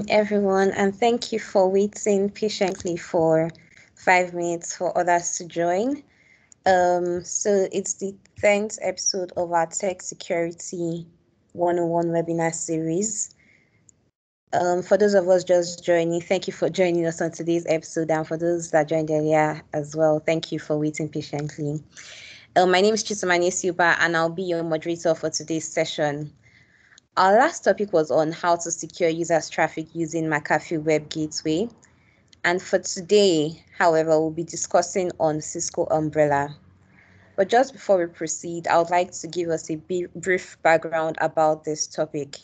Everyone, and thank you for waiting patiently for 5 minutes for others to join. So it's the 10th episode of our Tech Security 101 webinar series. For those of us just joining, thank you for joining us on today's episode, and for those that joined earlier as well, thank you for waiting patiently. My name is Chisom Anaesiuba, and I'll be your moderator for today's session. Our last topic was on how to secure users' traffic using McAfee Web Gateway. And for today, however, we'll be discussing on Cisco Umbrella. But just before we proceed, I would like to give us a brief background about this topic.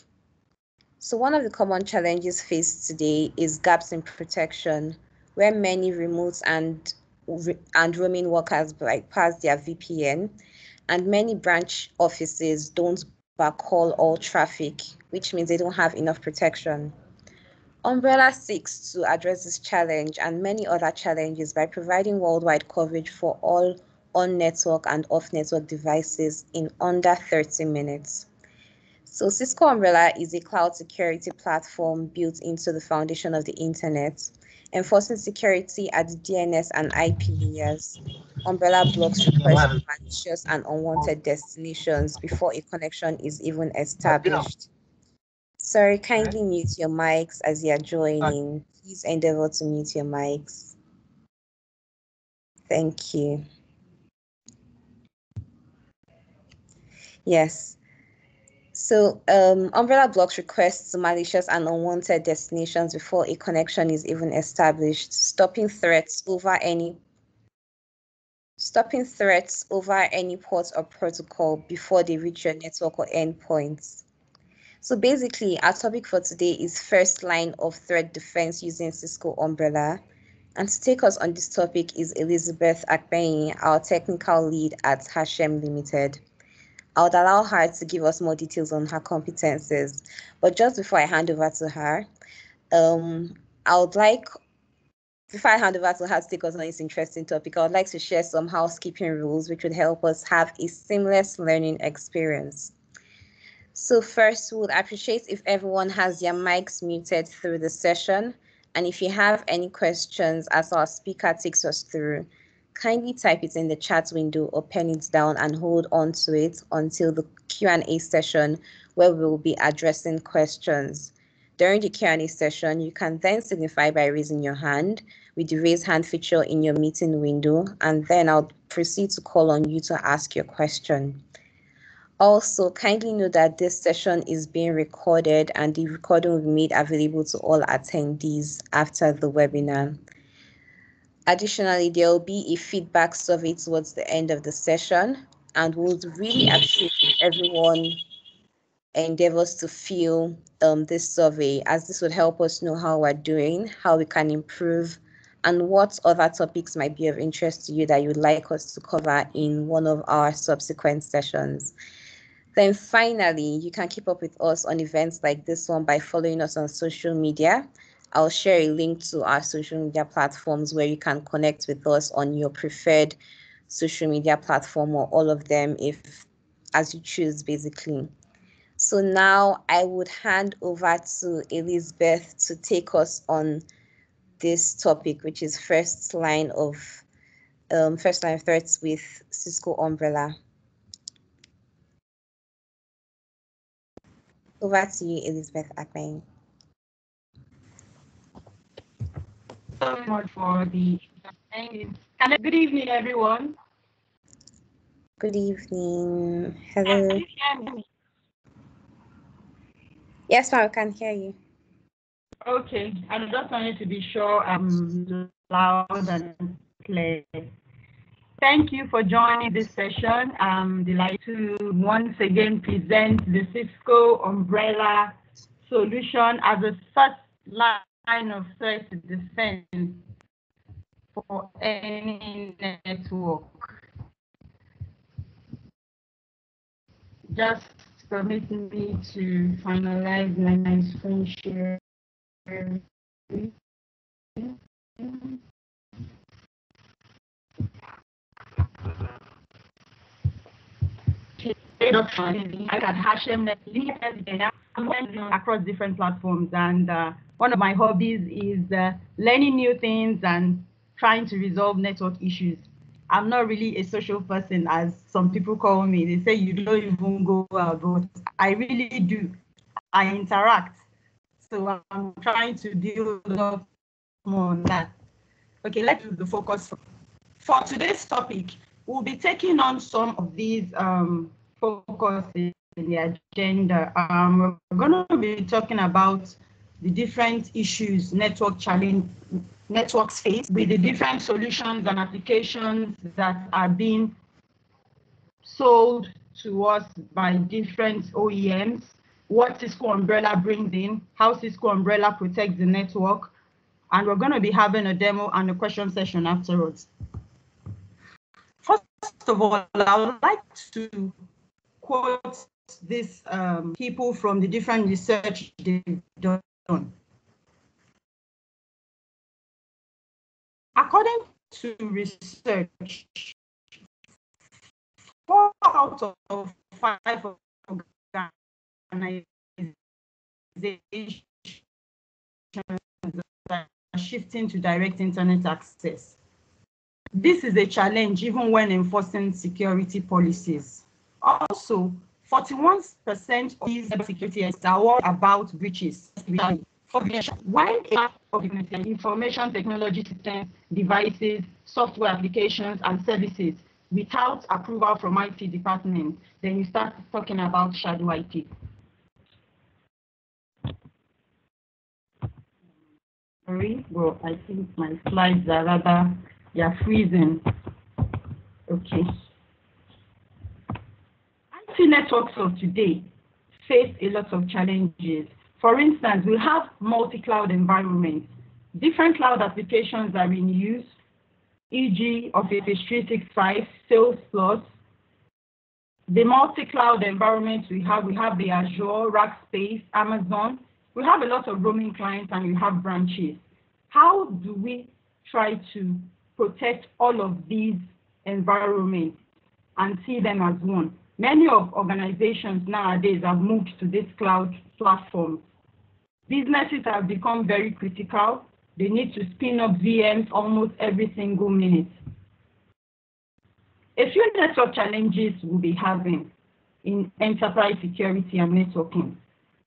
So one of the common challenges faced today is gaps in protection, where many remote and roaming workers bypass their VPN, and many branch offices don't backhaul all traffic, which means they don't have enough protection. Umbrella seeks to address this challenge and many other challenges by providing worldwide coverage for all on-network and off-network devices in under 30 minutes. So Cisco Umbrella is a cloud security platform built into the foundation of the internet, enforcing security at the DNS and IP layers. Umbrella blocks requests from malicious and unwanted destinations before a connection is even established. Sorry, kindly mute your mics as you are joining. Please endeavor to mute your mics. Thank you. Yes. So Umbrella blocks requests to malicious and unwanted destinations before a connection is even established, stopping threats over any port or protocol before they reach your network or endpoints. So basically, our topic for today is first line of threat defense using Cisco Umbrella. And to take us on this topic is Elizabeth Akpenyi, our technical lead at Ha-Shem Limited. I would allow her to give us more details on her competences. But just before I hand over to her, before I hand over to her to take us on this interesting topic, I would like to share some housekeeping rules which would help us have a seamless learning experience. So first, we would appreciate if everyone has their mics muted through the session. And if you have any questions as our speaker takes us through, kindly type it in the chat window or pen it down and hold on to it until the Q&A session where we will be addressing questions. During the Q&A session, you can then signify by raising your hand with the raise hand feature in your meeting window, and then I'll proceed to call on you to ask your question. Also, kindly note that this session is being recorded and the recording will be made available to all attendees after the webinar. Additionally, there will be a feedback survey towards the end of the session, and we would really appreciate if everyone endeavors to fill this survey, as this would help us know how we're doing, how we can improve, and what other topics might be of interest to you that you'd like us to cover in one of our subsequent sessions. Then finally, you can keep up with us on events like this one by following us on social media. I'll share a link to our social media platforms where you can connect with us on your preferred social media platform, or all of them, as you choose, basically. So now I would hand over to Elizabeth to take us on this topic, which is first line of threats with Cisco Umbrella. Over to you, Elizabeth Akpenyi. So much for the good evening, everyone. Good evening. Hello. Yes, ma'am, I can hear you. Okay, I just wanted to be sure I'm loud and clear. Thank you for joining this session. I'm delighted to once again present the Cisco Umbrella solution as a first line of threat defense for any network. Just permit me to finalize my screen share. I got Ha-Shem across different platforms, and one of my hobbies is learning new things and trying to resolve network issues. I'm not really a social person, as some people call me. They say you don't even go out, but I really do. I interact. So I'm trying to build up more on that. Okay, let's do the focus. For today's topic, we'll be taking on some of these focus in the agenda. We're going to be talking about the different issues networks face, with the different solutions and applications that are being sold to us by different OEMs, what Cisco Umbrella brings in, how Cisco Umbrella protects the network, and we're going to be having a demo and a question session afterwards. First of all, I would like to quote these people from the different research they've done. According to research, 4 out of 5 organizations are shifting to direct internet access. This is a challenge even when enforcing security policies. Also, 41% of these security experts are all about breaches. While a lot of information technology systems, devices, software applications, and services without approval from IT department, then you start talking about shadow IT. Sorry, well, I think my slides are rather, they are freezing. Okay. IT networks of today face a lot of challenges. For instance, we have multi-cloud environments. Different cloud applications are in use, e.g. Office 365, Salesforce. The multi-cloud environments we have the Azure, Rackspace, Amazon. We have a lot of roaming clients and we have branches. How do we try to protect all of these environments and see them as one? Many of organizations nowadays have moved to this cloud platform. Businesses have become very critical. They need to spin up VMs almost every single minute. A few network challenges we'll be having in enterprise security and networking.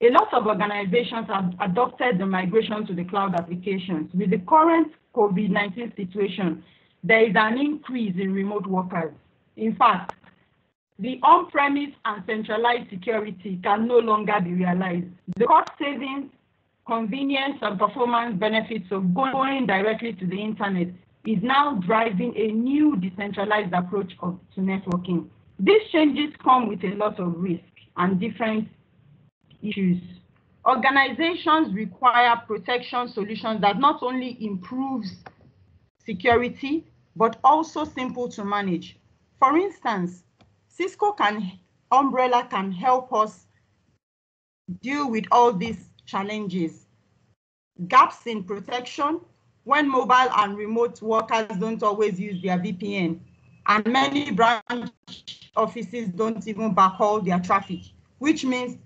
A lot of organizations have adopted the migration to the cloud applications. With the current COVID-19 situation, there is an increase in remote workers. In fact, the on-premise and centralized security can no longer be realized. The cost savings, convenience, and performance benefits of going directly to the internet is now driving a new decentralized approach to networking. These changes come with a lot of risk and different issues. Organizations require protection solutions that not only improves security, but also simple to manage. For instance, Cisco Umbrella can help us deal with all these challenges. Gaps in protection, when mobile and remote workers don't always use their VPN, and many branch offices don't even backhaul their traffic, which means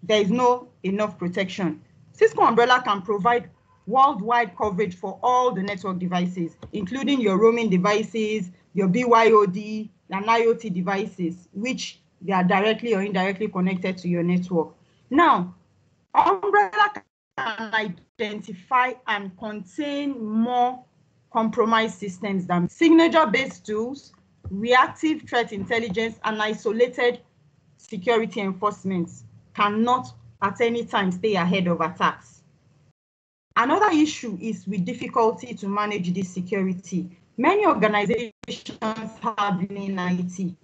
there is no enough protection. Cisco Umbrella can provide worldwide coverage for all the network devices, including your roaming devices, your BYOD, and IoT devices, which they are directly or indirectly connected to your network. Now, Umbrella can identify and contain more compromised systems than signature-based tools, reactive threat intelligence, and isolated security enforcement cannot at any time stay ahead of attacks. Another issue is with difficulty to manage this security. Many organizations have in IT,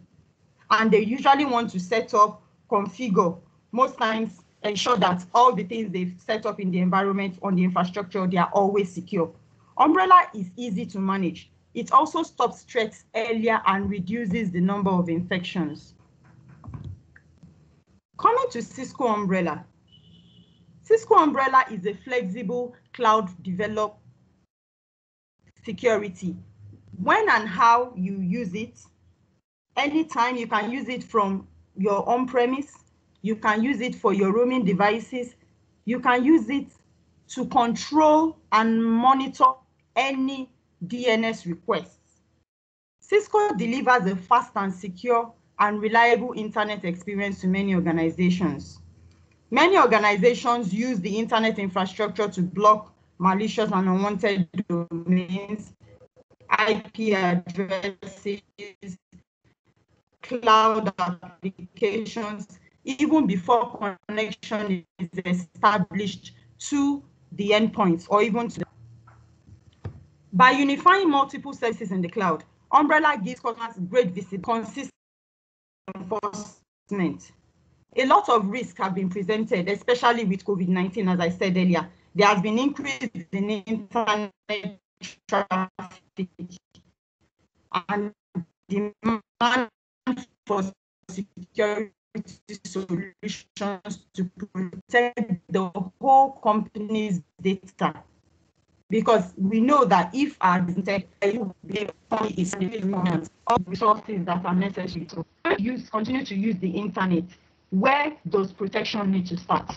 and they usually want to set up, configure, most times ensure that all the things they've set up in the environment, on the infrastructure, they are always secure. Umbrella is easy to manage. It also stops threats earlier and reduces the number of infections. Coming to Cisco Umbrella. Cisco Umbrella is a flexible cloud developed security. When and how you use it, anytime you can use it from your on-premise, you can use it for your roaming devices, you can use it to control and monitor any DNS requests. Cisco delivers a fast and secure and reliable internet experience to many organizations. Many organizations use the internet infrastructure to block malicious and unwanted domains, IP addresses, cloud applications, even before connection is established to the endpoints or even to the. By unifying multiple services in the cloud, Umbrella gives customers great visibility, consistent enforcement. A lot of risks have been presented, especially with COVID-19, as I said earlier. There has been increase in internet traffic and demand for security solutions to protect the whole company's data. Because we know that if our tech is all resources that are necessary to continue to use the internet, where does protection need to start?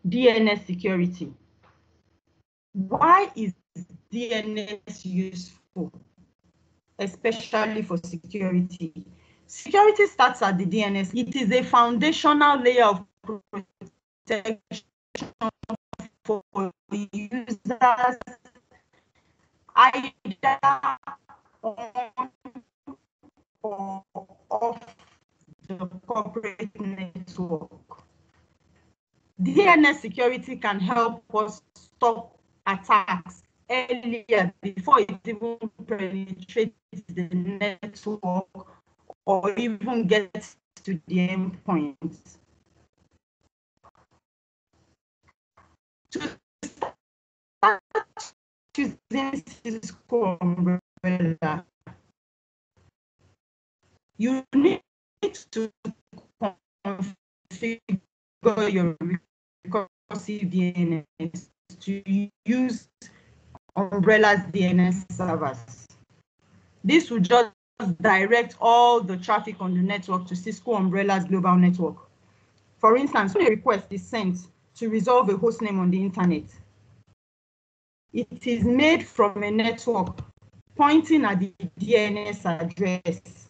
DNS security. Why is DNS useful, especially for security? Security starts at the DNS. It is a foundational layer of protection for users either on or off the corporate network. DNS security can help us stop attacks earlier before it even penetrates the network or even gets to the endpoint. To start using Cisco Umbrella, you need to configure your recursive DNS to use Umbrella's DNS servers. This will just direct all the traffic on the network to Cisco Umbrella's global network. For instance, when a request is sent to resolve a hostname on the internet, it is made from a network pointing at the DNS address.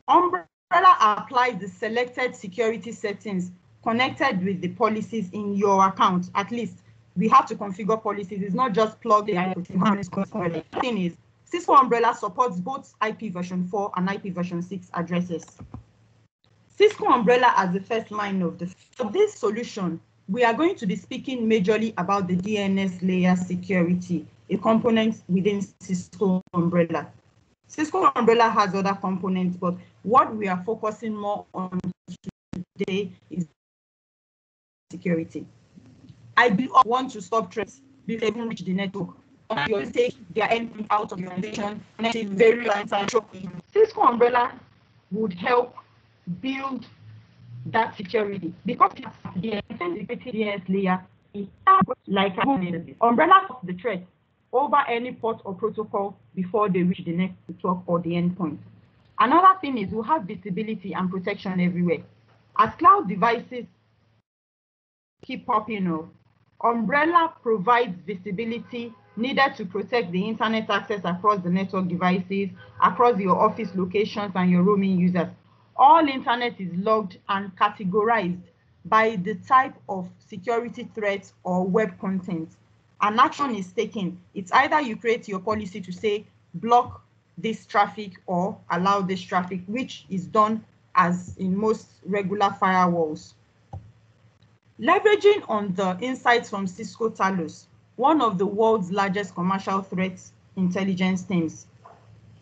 Umbrella applies the selected security settings connected with the policies in your account. At least we have to configure policies. It's not just plug the IP. The thing is, Cisco Umbrella supports both IP version 4 and IP version 6 addresses. Cisco Umbrella as the first line of the. For this solution, we are going to be speaking majorly about the DNS layer security, a component within Cisco Umbrella. Cisco Umbrella has other components, but what we are focusing more on today is security. I do want to stop threats before they even reach the network. You take their endpoint out of your organization, and it's very control. Cisco Umbrella would help build that security because the DNS layer is like Umbrella stops the threat over any port or protocol before they reach the network or the endpoint. Another thing is we have visibility and protection everywhere. As cloud devices keep popping up, Umbrella provides visibility needed to protect the internet access across the network devices, across your office locations and your roaming users. All internet is logged and categorized by the type of security threat or web content. An action is taken. It's either you create your policy to say block this traffic or allow this traffic, which is done as in most regular firewalls. Leveraging on the insights from Cisco Talos, one of the world's largest commercial threats intelligence teams,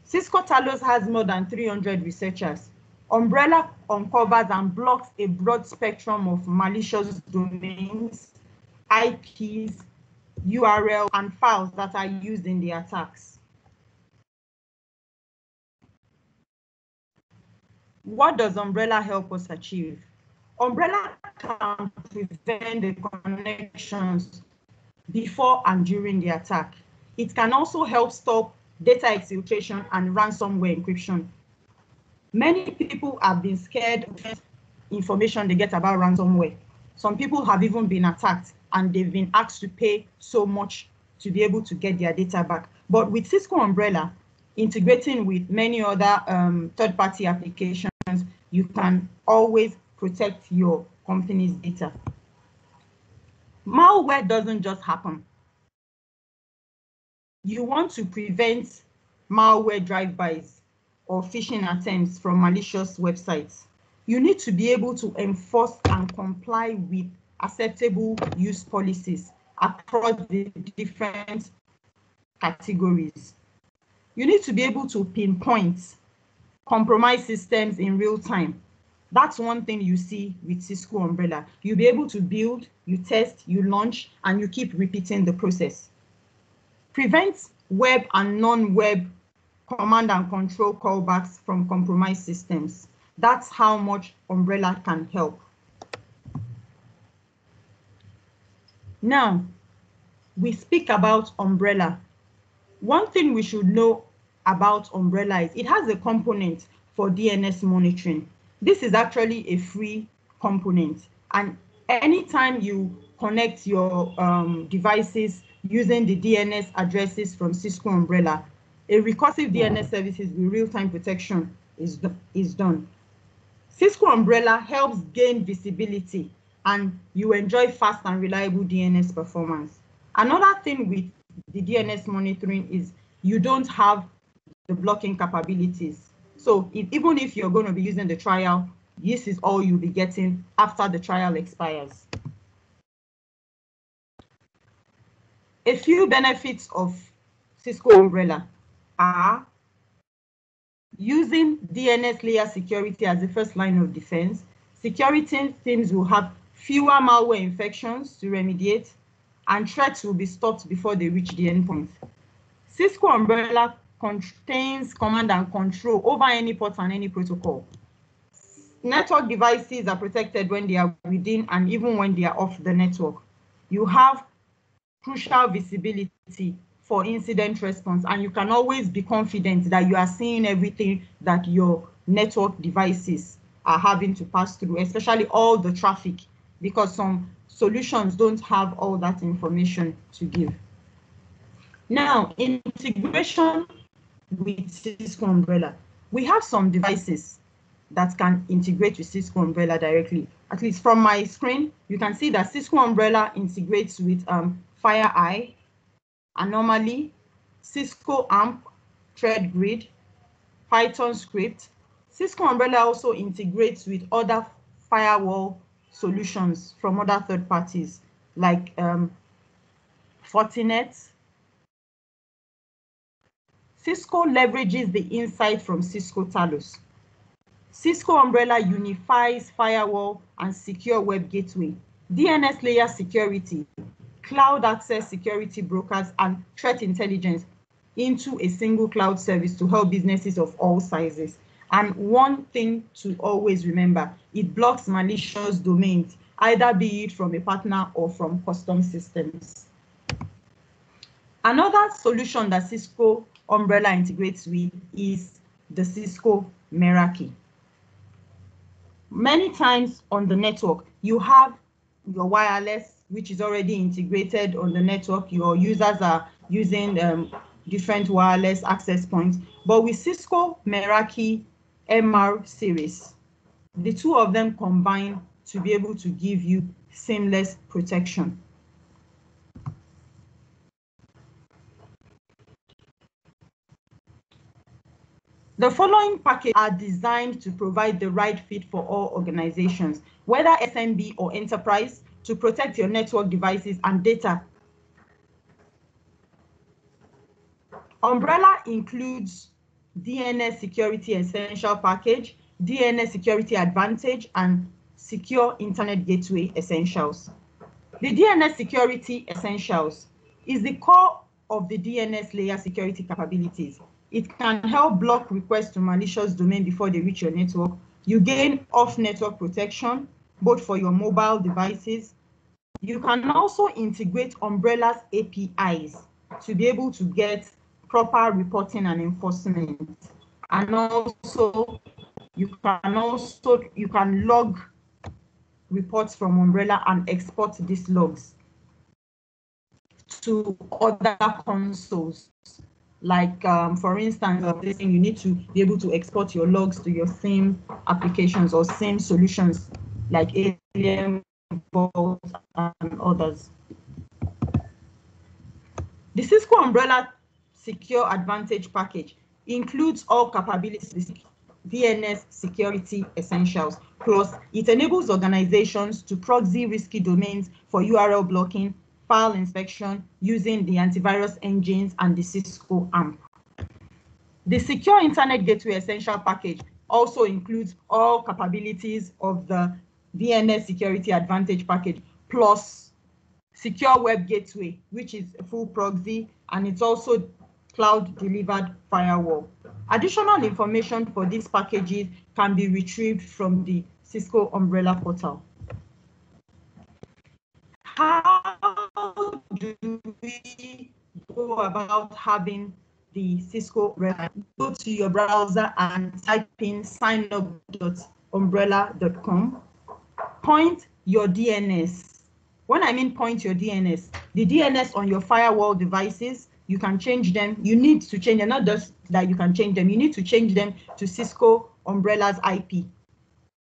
Cisco Talos has more than 300 researchers. Umbrella uncovers and blocks a broad spectrum of malicious domains, IPs, URL, and files that are used in the attacks. What does Umbrella help us achieve? Umbrella can prevent the connections before and during the attack. It can also help stop data exfiltration and ransomware encryption. Many people have been scared of information they get about ransomware. Some people have even been attacked. and they've been asked to pay so much to be able to get their data back. But with Cisco Umbrella, integrating with many other third-party applications, you can always protect your company's data. Malware doesn't just happen. You want to prevent malware drive-bys or phishing attempts from malicious websites. You need to be able to enforce and comply with acceptable use policies across the different categories. You need to be able to pinpoint compromised systems in real time. That's one thing you see with Cisco Umbrella. You'll be able to build, you test, you launch, and you keep repeating the process. Prevent web and non-web command and control callbacks from compromised systems. That's how much Umbrella can help. Now, we speak about Umbrella. One thing we should know about Umbrella is it has a component for DNS monitoring. This is actually a free component, and anytime you connect your devices using the DNS addresses from Cisco Umbrella, a recursive DNS services with real-time protection is done. Cisco Umbrella helps gain visibility, and you enjoy fast and reliable DNS performance. Another thing with the DNS monitoring is you don't have the blocking capabilities. So even if you're going to be using the trial, this is all you'll be getting after the trial expires. A few benefits of Cisco Umbrella are using DNS layer security as the first line of defense. Security teams will have fewer malware infections to remediate, and threats will be stopped before they reach the endpoint. Cisco Umbrella contains command and control over any port and any protocol. Network devices are protected when they are within and even when they are off the network. You have crucial visibility for incident response, and you can always be confident that you are seeing everything that your network devices are having to pass through, especially all the traffic, because some solutions don't have all that information to give. Now, integration with Cisco Umbrella. We have some devices that can integrate with Cisco Umbrella directly. At least from my screen, you can see that Cisco Umbrella integrates with FireEye, Anomaly, Cisco AMP, ThreadGrid, Python script. Cisco Umbrella also integrates with other firewall solutions from other third parties like Fortinet. Cisco leverages the insight from Cisco Talos. Cisco Umbrella unifies firewall and secure web gateway, DNS layer security, cloud access security brokers, and threat intelligence into a single cloud service to help businesses of all sizes. And one thing to always remember, it blocks malicious domains, either be it from a partner or from custom systems. Another solution that Cisco Umbrella integrates with is the Cisco Meraki. Many times on the network, you have your wireless, which is already integrated on the network. Your users are using different wireless access points. But with Cisco Meraki MR series, the two of them combine to be able to give you seamless protection. The following packages are designed to provide the right fit for all organizations, whether SMB or enterprise, to protect your network devices and data. Umbrella includes DNS Security Essential Package, DNS Security Advantage, and Secure Internet Gateway Essentials. The DNS Security Essentials is the core of the DNS layer security capabilities. It can help block requests to malicious domain before they reach your network. You gain off-network protection, both for your mobile devices. You can also integrate Umbrella's APIs to be able to get proper reporting and enforcement. And also, you can log reports from Umbrella and export these logs to other consoles. Like, for instance, you need to be able to export your logs to your same applications or same solutions like Alien Vault and others. The Cisco Umbrella Secure Advantage package includes all capabilities, DNS Security Essentials, plus it enables organizations to proxy risky domains for URL blocking, file inspection using the antivirus engines and the Cisco AMP. The Secure Internet Gateway Essential package also includes all capabilities of the DNS Security Advantage package, plus Secure Web Gateway, which is a full proxy, and it's also cloud-delivered firewall. Additional information for these packages can be retrieved from the Cisco Umbrella portal. How do we go about having the Cisco Umbrella? Go to your browser and type in signup.umbrella.com. Point your DNS. When I mean point your DNS, the DNS on your firewall devices, you can change them. You need to change them, not just that you can change them. You need to change them to Cisco Umbrella's IP,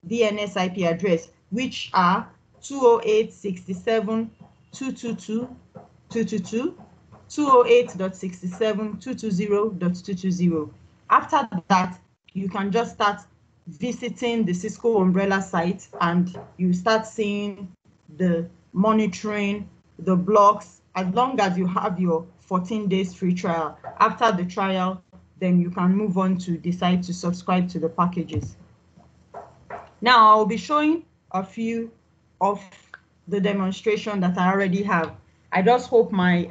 DNS IP address, which are 208.67.222.222, 208.67.220.220. After that, you can just start visiting the Cisco Umbrella site and you start seeing the monitoring, the blocks, as long as you have your 14 days free trial. After the trial, then you can move on to decide to subscribe to the packages. Now, I'll be showing a few of the demonstration that I already have. I just hope my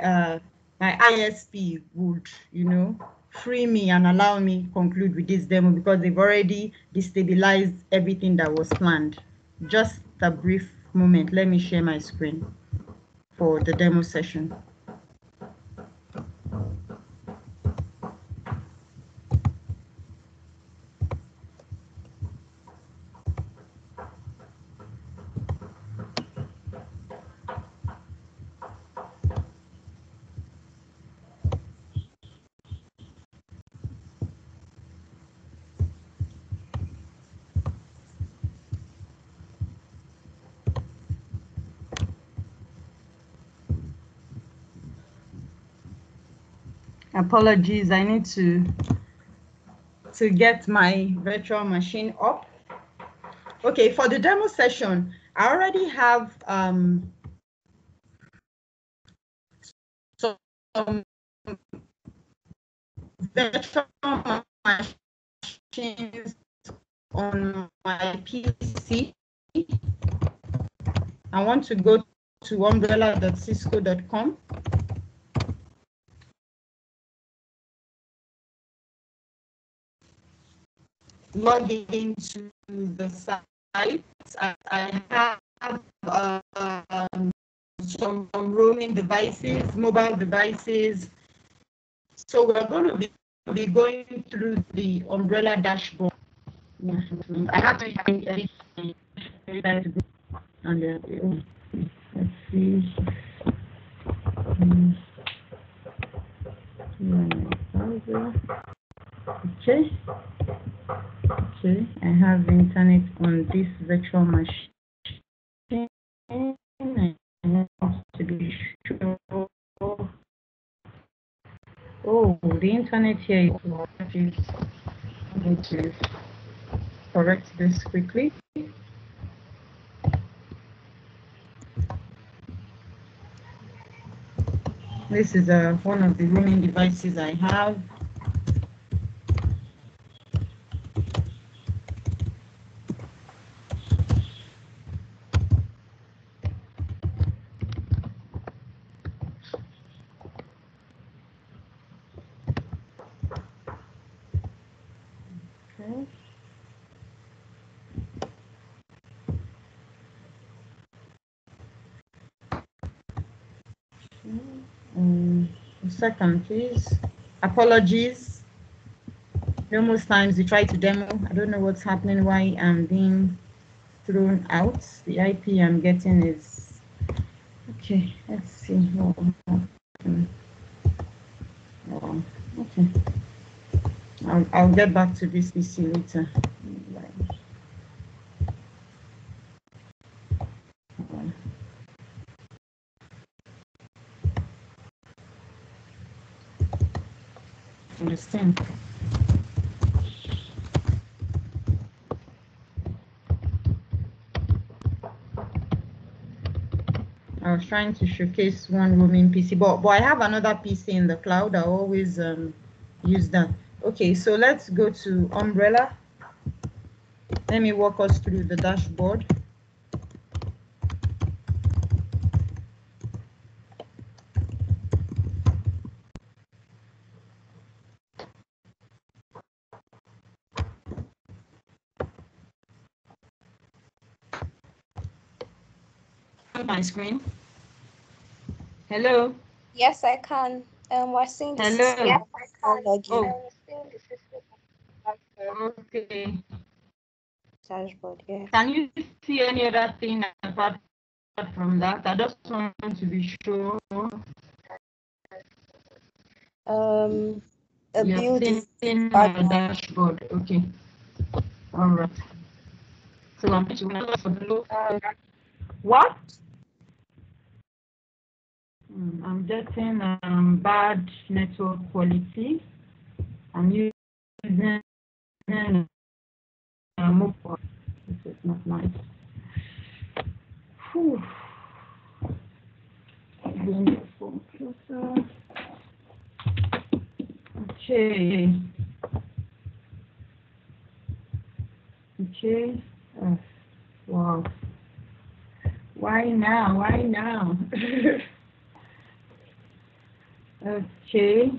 my ISP would, free me and allow me conclude with this demo, because they've already destabilized everything that was planned. Just a brief moment. Let me share my screen for the demo session. Apologies, I need to get my virtual machine up. Okay, for the demo session, I already have some virtual machines on my PC. I want to go to umbrella.cisco.com. Log into the site. I have some roaming devices, mobile devices. So we're going to be going through the Umbrella dashboard. I have to edit and let's see. Okay, I have internet on this virtual machine. I want to be sure. Oh, the internet here is. I'm going to correct this quickly. This is one of the roaming devices I have. Okay. A second, please. Apologies. Most times we try to demo. I don't know what's happening, why I'm being thrown out. The IP I'm getting is okay. Let's see. Oh, okay. I'll get back to this PC later. Understand. I was trying to showcase one roaming PC, but I have another PC in the cloud. I always use that. Okay, so let's go to Umbrella. Let me walk us through the dashboard. My screen. Hello. Yes, I can. We're seeing the Hello. system. Yes, I can. Login. Okay. Dashboard, yeah. Can you see any other thing apart from that? I just want to be sure. A build is in my dashboard. Okay. All right. So I'm going to look. What? I'm getting bad network quality. I'm using mobile. This is not nice. Whew. Bring the phone closer. Okay. Okay. Wow. Why now? Why now? Okay.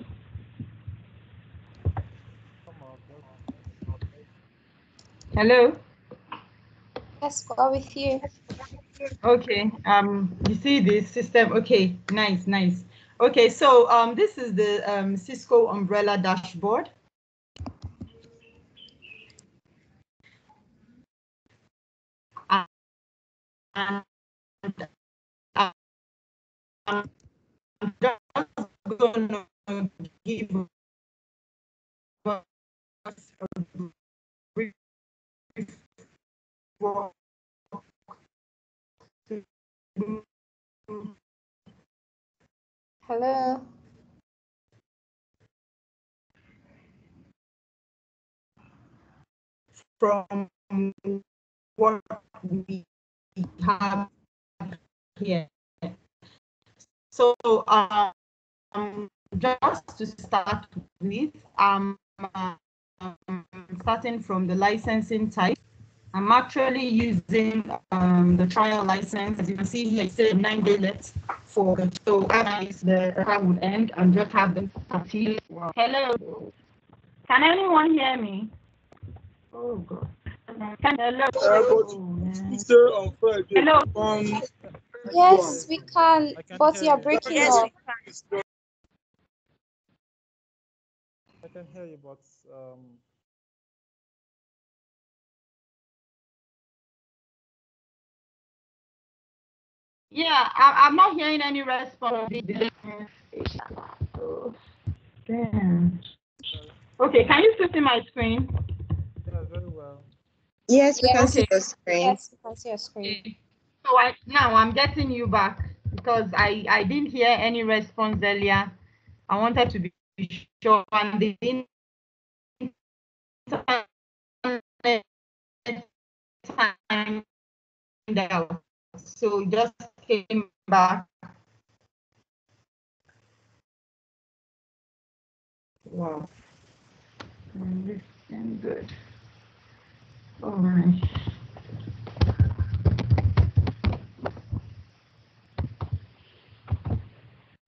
Hello. Let's go with you. Okay. You see this system? Okay. Nice. Nice. Okay. So this is the Cisco Umbrella dashboard. And I'm just going to give us a brief walk through Hello. from what we have here. So just to start with, starting from the licensing type, I'm actually using the trial license. As you can see here, it says 9-day left for so as the trial would end and just have the party. Hello. Can anyone hear me? Oh God. Hello. On Friday. Hello. Yes, we can, but you're breaking up. I can hear you, but yeah, I'm not hearing any response. Damn. Okay, can you still see my screen? yeah, very well. Yes, we can see the screen. Yes, we can see your screen. Okay. So now I'm getting you back because I didn't hear any response earlier. I wanted to be sure and the internet timed out. So just came back. Wow. This is good. All right.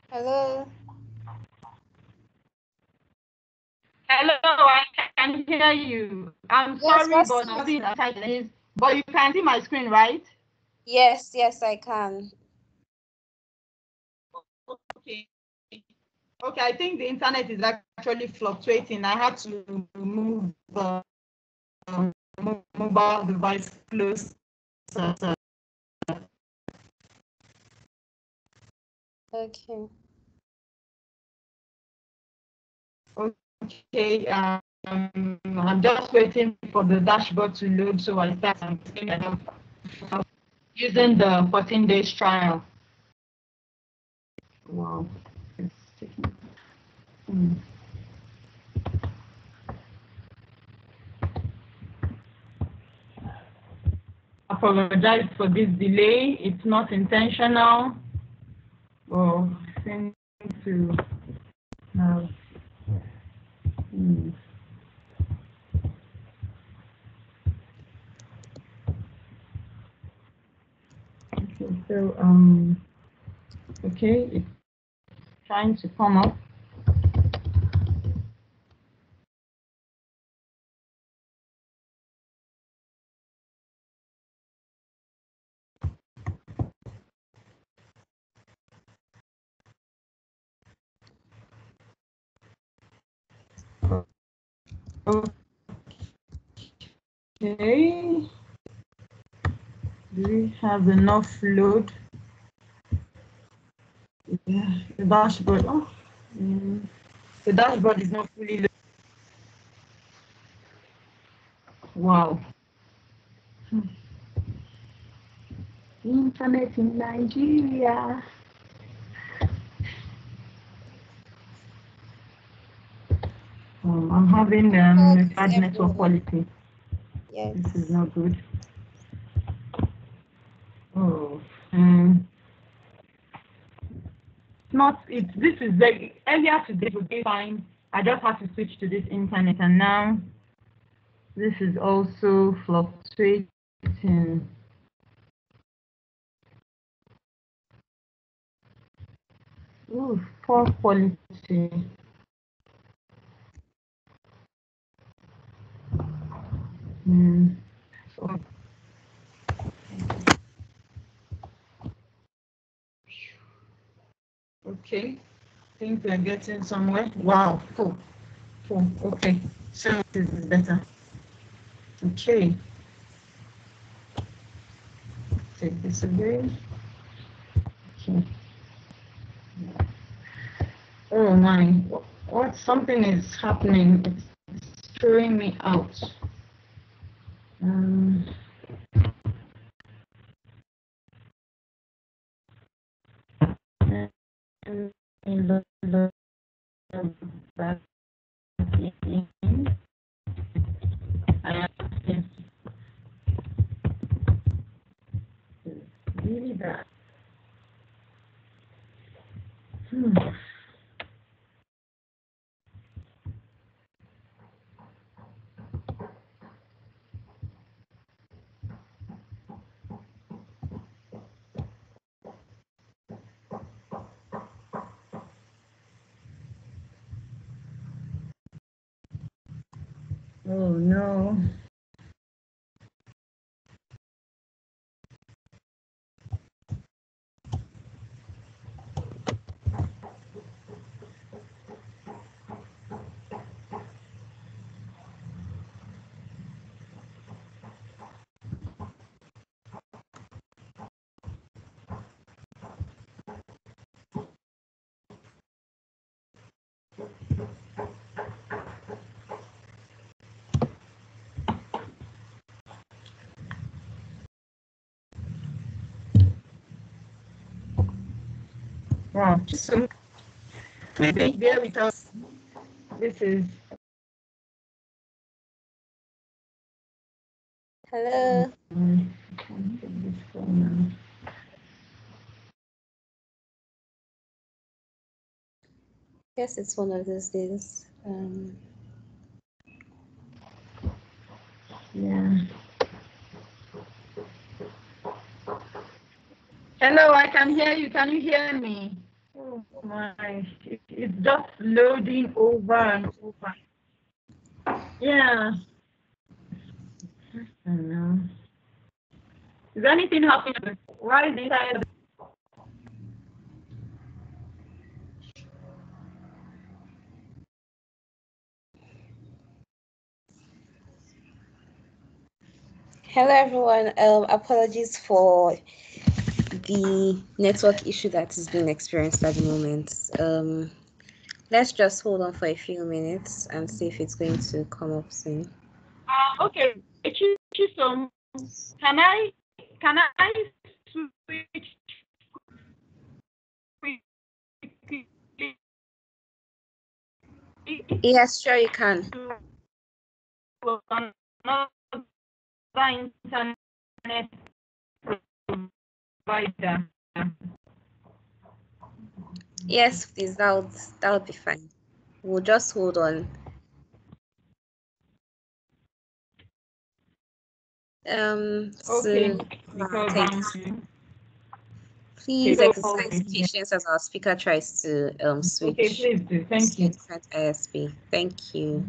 Hello. Hello, I can hear you. I'm Yes, sorry, but but you can see my screen, right? Yes, yes, I can. Okay. Okay, I think the internet is actually fluctuating. I had to move the mobile device close. Okay. Okay, I'm just waiting for the dashboard to load so I start using the 14 days trial. Wow. Apologize for this delay. It's not intentional. Oh, thank you. Now. Okay, so okay, it's trying to come up. Okay. Do we have enough load? Yeah, the dashboard. Oh, the dashboard is not fully loaded. Wow. Internet in Nigeria. I'm having bad network quality. Yes. This is not good. Oh. This is like earlier today would be fine. I just have to switch to this internet, and now this is also fluctuating. Ooh, poor quality. Okay, I think we're getting somewhere. Wow, cool. Okay, so this is better. Okay, take this away. Okay. Oh my, what? Something is happening. It's throwing me out. Really bad. Oh no. Wow, Chisom, maybe bear with us. This is. Hello. Yes, it's one of those days. Yeah. Hello, I can hear you. Can you hear me? Oh my, it's just loading over and over. Yeah. I don't know. Is anything happening? Why is it? Hello, everyone. Apologies for the network issue that is being experienced at the moment. Let's just hold on for a few minutes and see if it's going to come up soon. Okay, Chisom, can I switch quickly? Yes, sure you can. To another internet provider. Yes, please, that would be fine. We'll just hold on. Okay, because please exercise patience as our speaker tries to switch. Okay, please do. Thank you. Different ISP. Thank you.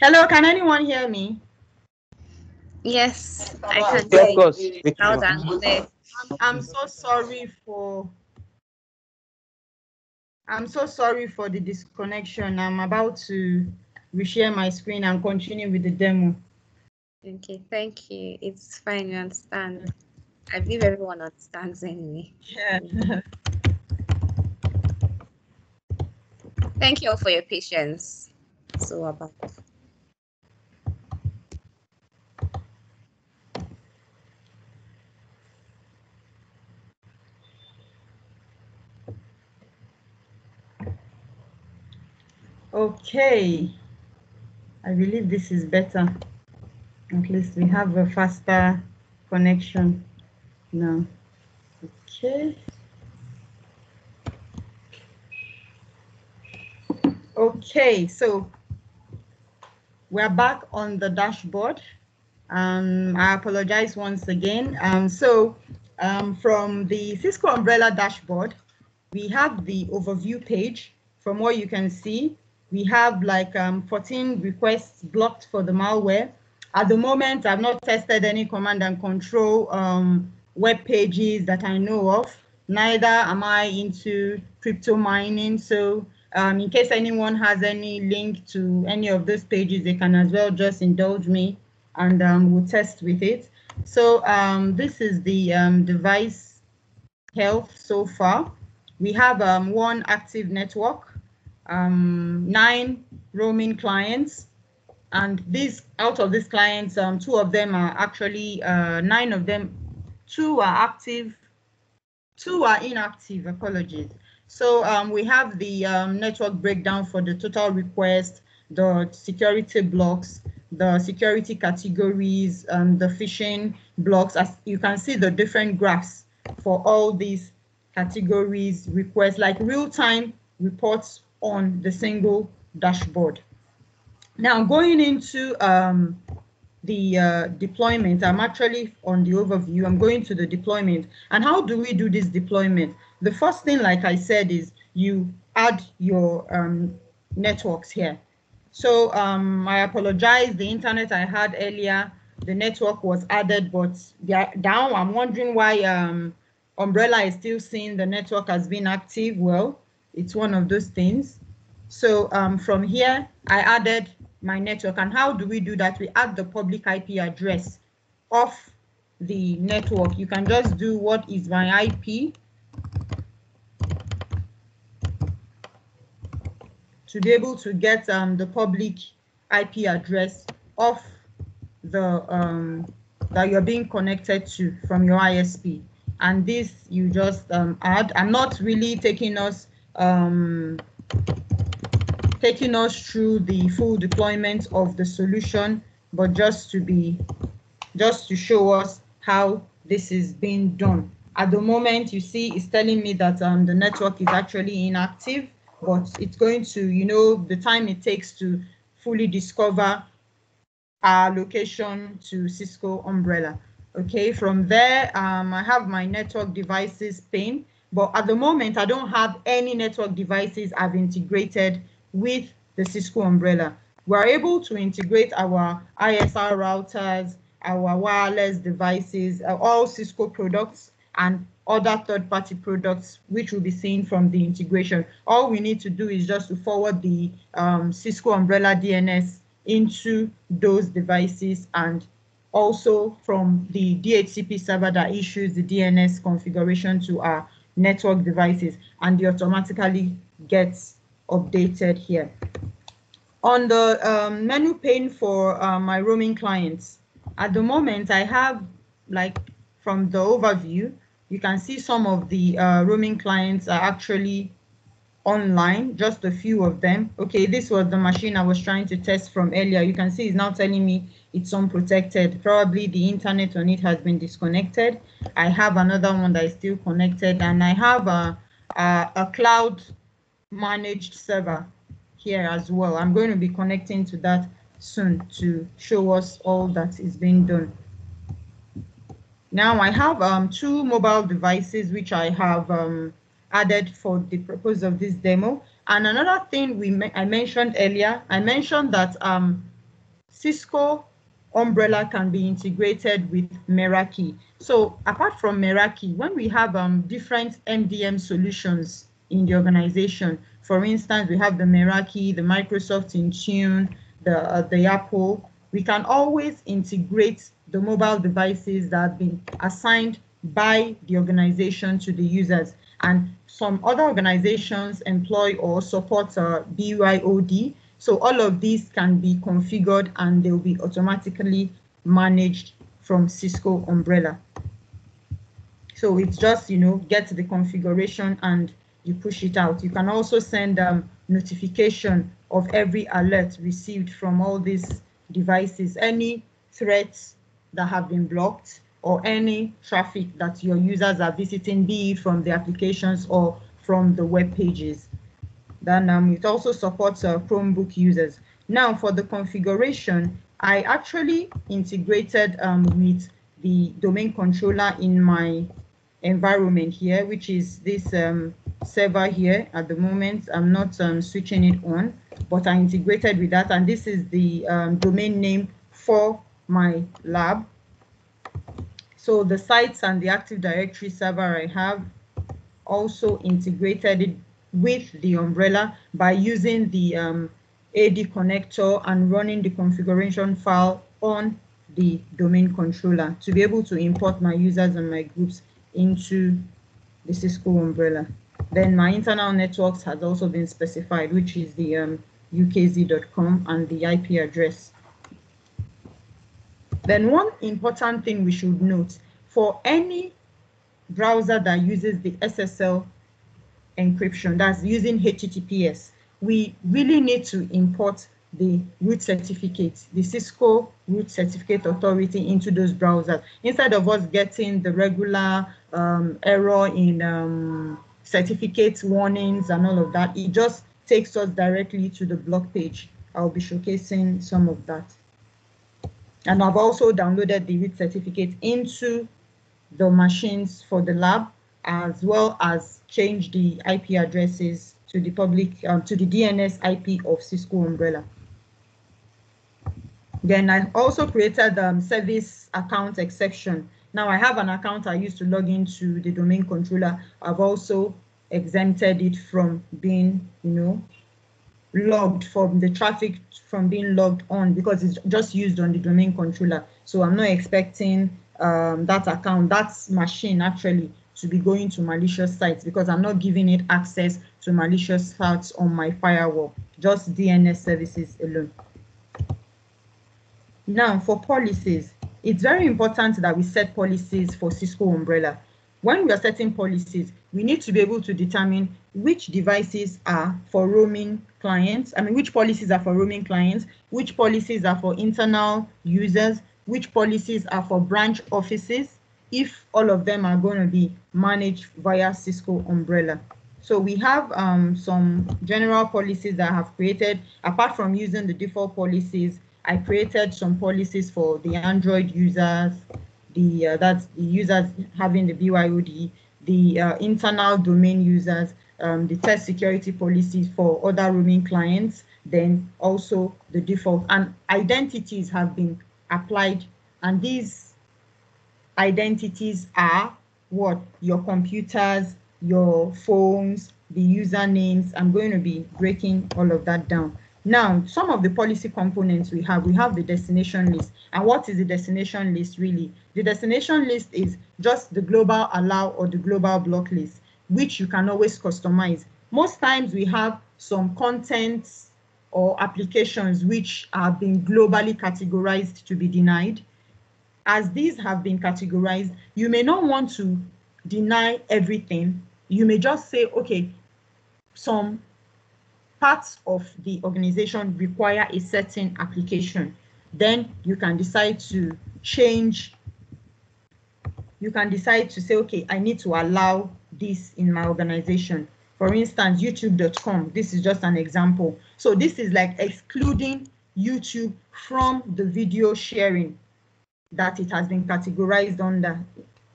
Hello, can anyone hear me? Yes, I can Yeah, hear of course. you loud and clear. I'm so sorry for the disconnection. I'm about to reshare my screen and continue with the demo. Okay, thank you. It's fine, you understand. I believe everyone understands anyway. Yeah. Thank you all for your patience. So about. Okay. I believe this is better. At least we have a faster connection now. Okay. Okay, so we're back on the dashboard. I apologize once again. From the Cisco Umbrella dashboard, we have the overview page. From what you can see, we have like 14 requests blocked for the malware. At the moment, I've not tested any command and control web pages that I know of. Neither am I into crypto mining. So in case anyone has any link to any of those pages, they can as well just indulge me and we'll test with it. So this is the device health so far. We have one active network, 9 roaming clients, and out of these clients, 2 of them are actually 9 of them, 2 are active, 2 are inactive. Apologies. So we have the network breakdown for the total request, the security blocks, the security categories, the phishing blocks. As you can see, the different graphs for all these categories, requests, like real-time reports on the single dashboard. Now, going into the deployment, I'm actually on the overview. I'm going to the deployment. And how do we do this deployment? The first thing, like I said, is you add your networks here. So I apologize, the internet I had earlier, the network was added, but down, I'm wondering why Umbrella is still seeing the network as being active. Well, it's one of those things. So from here, I added my network. And how do we do that? We add the public IP address of the network. You can just do what is my IP to be able to get the public IP address of the that you're being connected to from your ISP. And this you just add. I'm not really taking us through the full deployment of the solution, but just to show us how this is being done. At the moment, you see, it's telling me that the network is actually inactive, but it's going to, the time it takes to fully discover our location to Cisco Umbrella. Okay, from there, I have my network devices pane, but at the moment, I don't have any network devices I've integrated with the Cisco Umbrella. We're able to integrate our ISR routers, our wireless devices, all Cisco products and other third-party products, which will be seen from the integration. All we need to do is just to forward the Cisco Umbrella DNS into those devices, and also from the DHCP server that issues the DNS configuration to our network devices, and it automatically gets updated here. On the menu pane for my roaming clients, at the moment I have, like from the overview, you can see some of the roaming clients are actually online, just a few of them. Okay, this was the machine I was trying to test from earlier. You can see it's now telling me it's unprotected. Probably the internet on it has been disconnected. I have another one that is still connected, and I have a cloud managed server here as well. I'm going to be connecting to that soon to show us all that is being done. Now I have two mobile devices which I have added for the purpose of this demo. And another thing I mentioned earlier, I mentioned that Cisco Umbrella can be integrated with Meraki. So apart from Meraki, when we have different MDM solutions in the organization, for instance, we have the Meraki, the Microsoft Intune, the Apple, we can always integrate the mobile devices that have been assigned by the organization to the users. And some other organizations employ or support BYOD. So all of these can be configured and they'll be automatically managed from Cisco Umbrella. So it's just, get the configuration and you push it out. You can also send notification of every alert received from all these devices, any threats that have been blocked, or any traffic that your users are visiting, be it from the applications or from the web pages. Then it also supports Chromebook users. Now for the configuration, I actually integrated with the domain controller in my environment here, which is this server here. At the moment, I'm not switching it on, but I integrated with that, and this is the domain name for my lab. So the sites and the Active Directory server I have also integrated it with the Umbrella by using the AD connector and running the configuration file on the domain controller to be able to import my users and my groups into the Cisco Umbrella. Then my internal networks has also been specified, which is the ukz.com and the IP address. Then one important thing we should note, for any browser that uses the SSL encryption, that's using HTTPS, we really need to import the root certificate, the Cisco root certificate authority into those browsers. Instead of us getting the regular error in certificate warnings and all of that, it just takes us directly to the blog page. I'll be showcasing some of that. And I've also downloaded the root certificate into the machines for the lab, as well as changed the IP addresses to the public, to the DNS IP of Cisco Umbrella. Then I also created service account exception. Now I have an account I used to log into the domain controller. I've also exempted it from being, logged, from the traffic from being logged on, because it's just used on the domain controller. So I'm not expecting that account, that machine actually, to be going to malicious sites, because I'm not giving it access to malicious sites on my firewall, just DNS services alone. Now for policies, it's very important that we set policies for Cisco Umbrella. When we are setting policies, we need to be able to determine which devices are for roaming clients. Which policies are for roaming clients, which policies are for internal users, which policies are for branch offices, if all of them are going to be managed via Cisco Umbrella. So we have some general policies that I have created. Apart from using the default policies, I created some policies for the Android users, that's the users having the BYOD, the internal domain users, the test security policies for other roaming clients, then also the default. And identities have been applied, and these identities are what? Your computers, your phones, the usernames. I'm going to be breaking all of that down. Now, some of the policy components we have the destination list. And what is the destination list really? The destination list is just the global allow or the global block list, which you can always customize. Most times we have some contents or applications which have been globally categorized to be denied. As these have been categorized, you may not want to deny everything. You may just say, okay, some parts of the organization require a certain application. Then you can decide to change. You can decide to say, okay, I need to allow this in my organization. For instance, youtube.com, this is just an example. So this is like excluding YouTube from the video sharing that it has been categorized under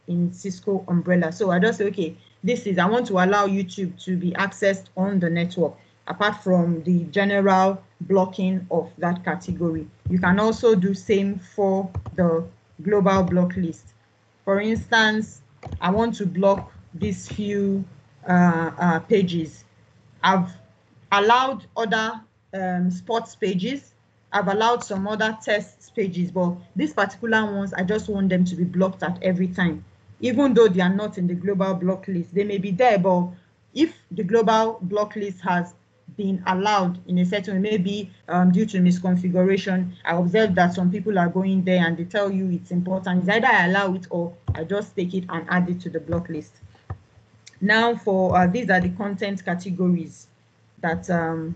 in Cisco Umbrella. So I just say, okay, I want to allow YouTube to be accessed on the network, apart from the general blocking of that category. You can also do same for the global block list. For instance, I want to block these few pages. I've allowed other sports pages. I've allowed some other test pages, but these particular ones, I just want them to be blocked at every time. Even though they are not in the global block list, they may be there, but if the global block list has been allowed in a certain way, maybe due to misconfiguration, I observed that some people are going there and they tell you it's important. It's either I allow it or I just take it and add it to the block list. Now for these are the content categories that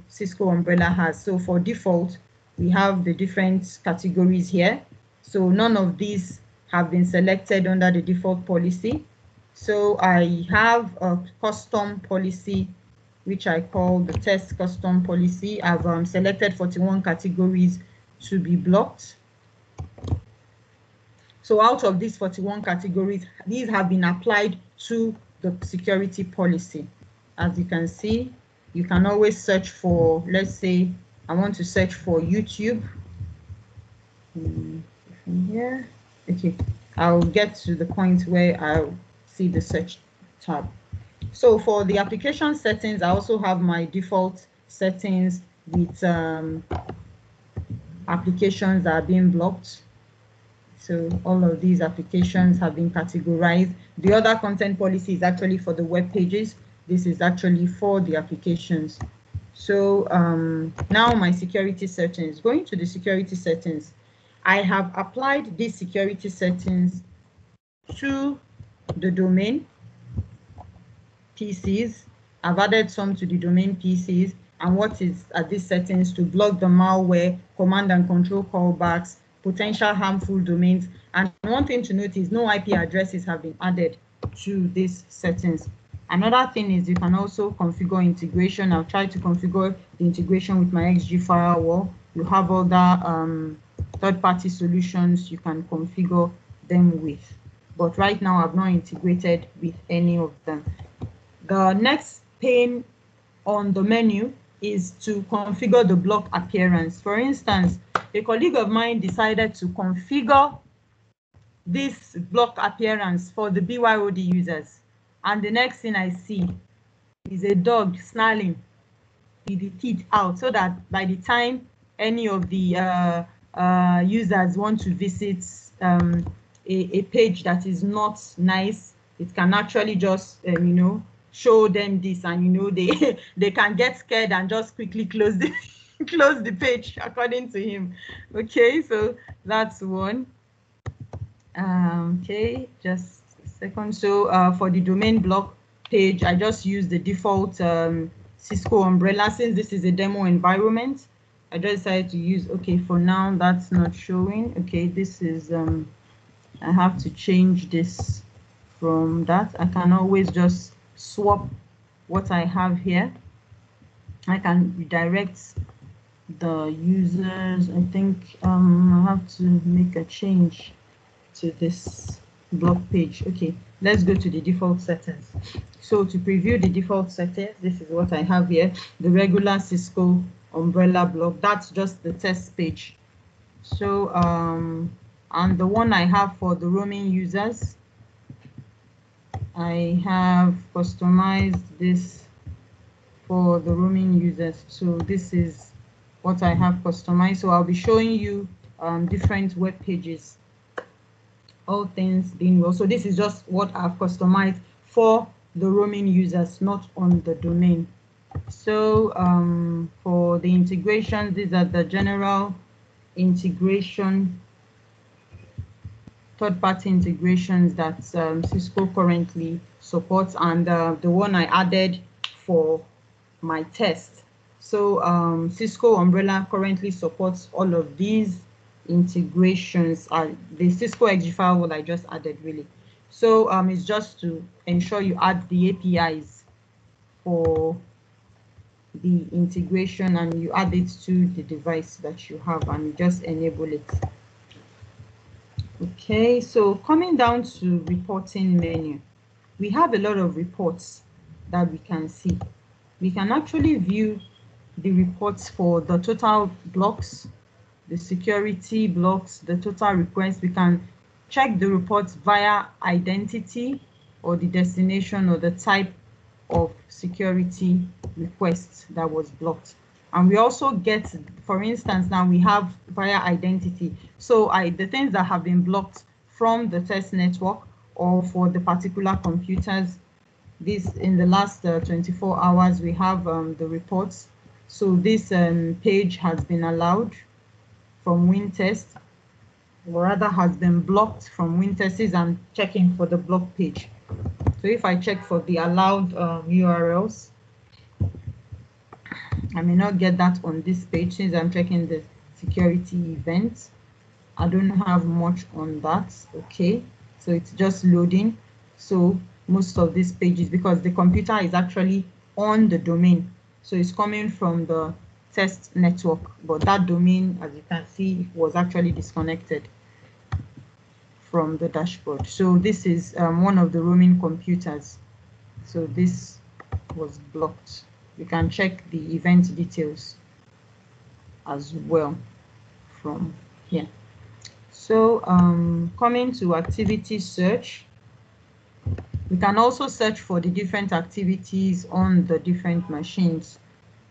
Cisco Umbrella has. So for default, we have the different categories here. So none of these have been selected under the default policy. So I have a custom policy, which I call the test custom policy. I've selected 41 categories to be blocked. So out of these 41 categories, these have been applied to the security policy. As you can see, you can always search for, let's say, I want to search for YouTube. Here, okay, I'll get to the point where I'll see the search tab. So for the application settings, I also have my default settings with applications that are being blocked. So all of these applications have been categorized. The other content policy is actually for the web pages. This is actually for the applications. So now my security settings. Going to the security settings, I have applied these security settings to the domain PCs. I've added some to the domain PCs, and what is at these settings to block the malware, command and control callbacks, potential harmful domains. And one thing to note is no IP addresses have been added to these settings. Another thing is you can also configure integration. I've tried to configure the integration with my XG firewall. You have other third-party solutions you can configure them with. But right now I've not integrated with any of them. The next pane on the menu is to configure the block appearance. For instance, a colleague of mine decided to configure this block appearance for the BYOD users. And the next thing I see is a dog snarling with the teeth out, so that by the time any of the users want to visit a page that is not nice, it can actually just, show them this, and they can get scared and just quickly close the close the page, according to him. Okay, so that's one. Okay, just a second. So for the domain block page, I just use the default Cisco Umbrella. Since this is a demo environment, I just decided to use, okay, for now that's not showing. Okay, this is I have to change this from that. I can always just swap what I have here. I can redirect the users. I think I have to make a change to this block page. Okay, let's go to the default settings. So to preview the default settings, this is what I have here, the regular Cisco Umbrella block. That's just the test page. So and the one I have for the roaming users, I have customized this for the roaming users. So this is what I have customized. So I'll be showing you different web pages, all things being well. So this is just what I've customized for the roaming users, not on the domain. So for the integration, these are the general integration, third-party integrations that Cisco currently supports, and the one I added for my test. So Cisco Umbrella currently supports all of these integrations. The Cisco XG firewall I just added, really. So it's just to ensure you add the APIs for the integration, and you add it to the device that you have, and you just enable it. Okay, so coming down to reporting menu, we have a lot of reports that we can see. We can actually view the reports for the total blocks, the security blocks, the total requests. We can check the reports via identity or the destination or the type of security request that was blocked. And we also get, for instance, now we have via identity. So the things that have been blocked from the test network or for the particular computers, this in the last 24 hours, we have the reports. So this page has been allowed from WinTest, or rather has been blocked from WinTest. I'm checking for the block page. So if I check for the allowed URLs, I may not get that on this page since I'm checking the security events. I don't have much on that. Okay, so it's just loading. So most of these pages, because the computer is actually on the domain, so it's coming from the test network, but that domain, as you can see, was actually disconnected from the dashboard. So this is one of the roaming computers. So this was blocked. You can check the event details as well from here. So coming to activity search, we can also search for the different activities on the different machines.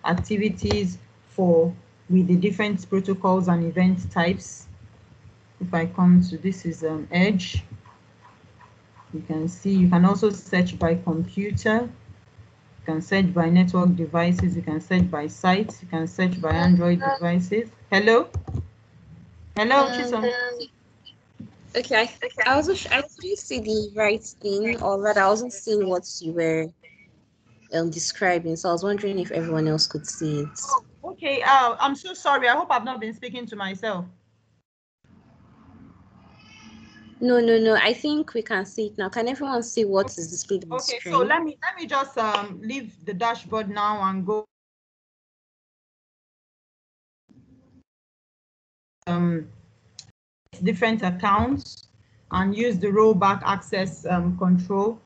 Activities with the different protocols and event types. If I come to this is Edge, you can see you can also search by computer. You can search by network devices. You can search by sites. You can search by Android devices. Hello? Hello, Chisom. Okay, I couldn't see the right thing, or rather I wasn't seeing what you were describing. So I was wondering if everyone else could see it. Okay, I'm so sorry. I hope I've not been speaking to myself. No. I think we can see it now. Can everyone see what is displayed on the Okay, screen? so let me just leave the dashboard now and go different accounts and use the rollback access control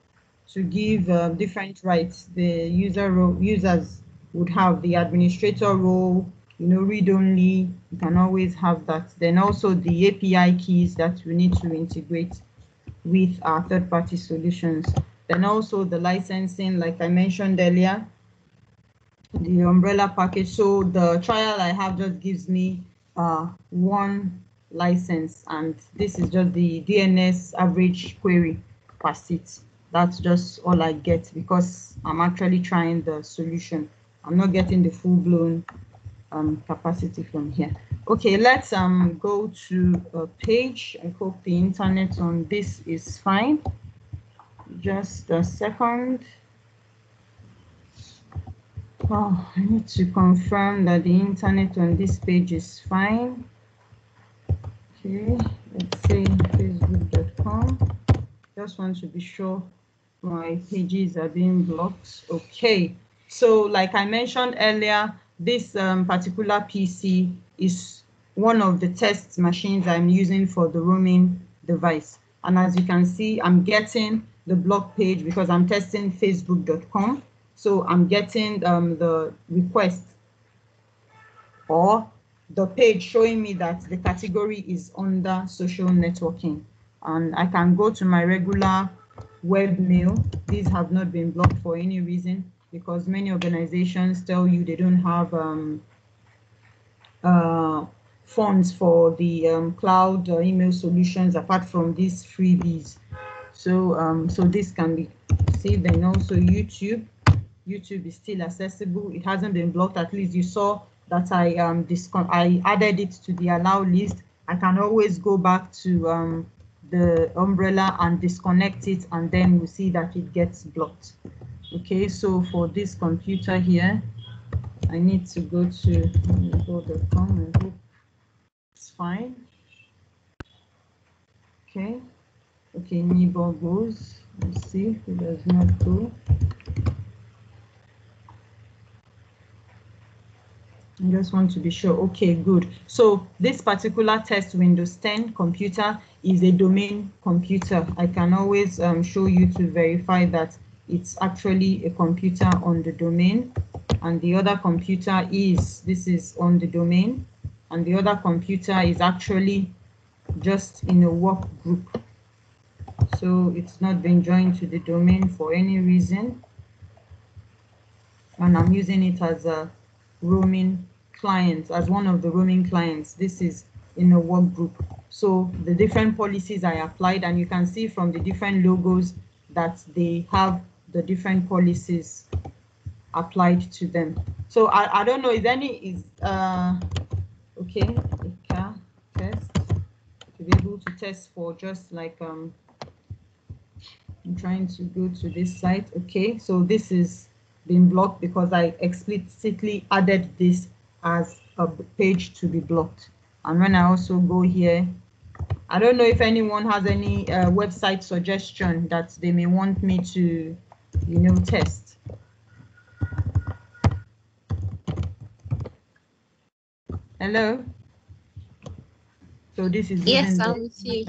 to give different rights. The users would have the administrator role, read only. You can always have that. Then also the API keys that we need to integrate with our third-party solutions. Then also the licensing, like I mentioned earlier, the umbrella package. So the trial I have just gives me one license, and this is just the DNS average query per seat. That's just all I get because I'm actually trying the solution. I'm not getting the full-blown capacity from here. Okay, let's go to a page. I hope the internet on this is fine. Just a second. Oh, I need to confirm that the internet on this page is fine. Okay, let's say facebook.com. Just want to be sure my pages are being blocked. Okay, so like I mentioned earlier, this particular PC is one of the test machines I'm using for the roaming device. And as you can see, I'm getting the block page because I'm testing facebook.com. So I'm getting the request or the page showing me that the category is under social networking. And I can go to my regular webmail. These have not been blocked for any reason because many organizations tell you they don't have funds for the cloud email solutions apart from these freebies. So so this can be saved. And also YouTube is still accessible. It hasn't been blocked. At least you saw that I added it to the allow list. I can always go back to the umbrella and disconnect it, and then we see that it gets blocked. Okay, so for this computer here, I need to go to go.com. I hope it's fine. Okay, neighbor goes. Let's see if it does not go. I just want to be sure. Okay, good. So this particular test Windows 10 computer is a domain computer. I can always show you to verify that it's actually a computer on the domain, and the other computer this is on the domain, and the other computer is actually just in a work group. So it's not been joined to the domain for any reason, and I'm using it as a roaming client, as one of the roaming clients. This is in a work group. So the different policies I applied, and you can see from the different logos that they have the different policies applied to them. So I don't know if any okay, test to be able to test for just like I'm trying to go to this site. Okay, so this is been blocked because I explicitly added this as a page to be blocked. And when I also go here, I don't know if anyone has any website suggestion that they may want me to, test. Hello? So this is yes, I'm with you.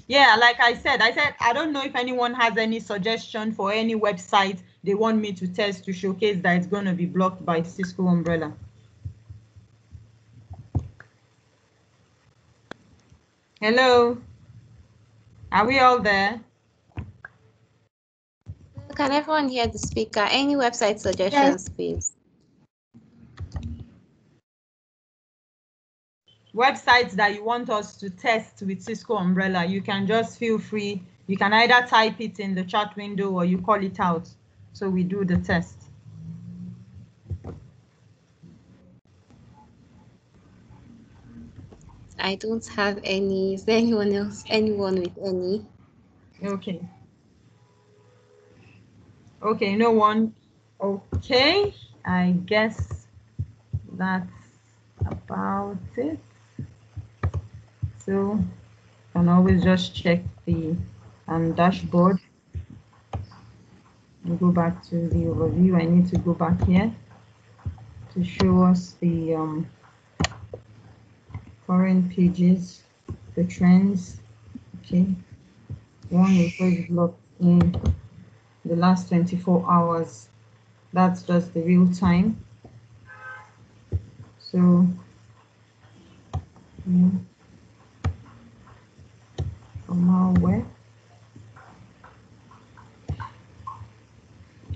Yeah, like I said, I don't know if anyone has any suggestion for any website they want me to test to showcase that it's going to be blocked by Cisco Umbrella. Hello? Are we all there? Can everyone hear the speaker? Any website suggestions, please? Websites that you want us to test with Cisco Umbrella, you can just feel free. You can either type it in the chat window or you call it out. So we do the test. I don't have any. Is there anyone else? Anyone with any? Okay. Okay, no one. Okay, I guess that's about it. So you can always just check the dashboard and go back to the overview. I need to go back here to show us the current pages, the trends. Okay, one is always blocked in the last 24 hours. That's just the real time. So for malware.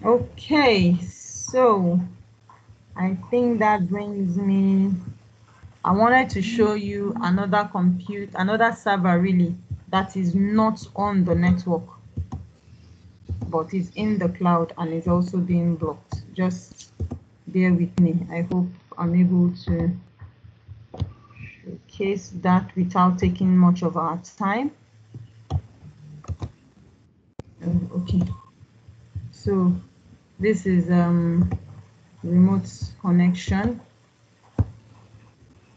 Okay, so I think that brings me, I wanted to show you another server really, that is not on the network, but is in the cloud and is also being blocked. Just bear with me. I hope I'm able to showcase that without taking much of our time. Okay, so this is remote connection.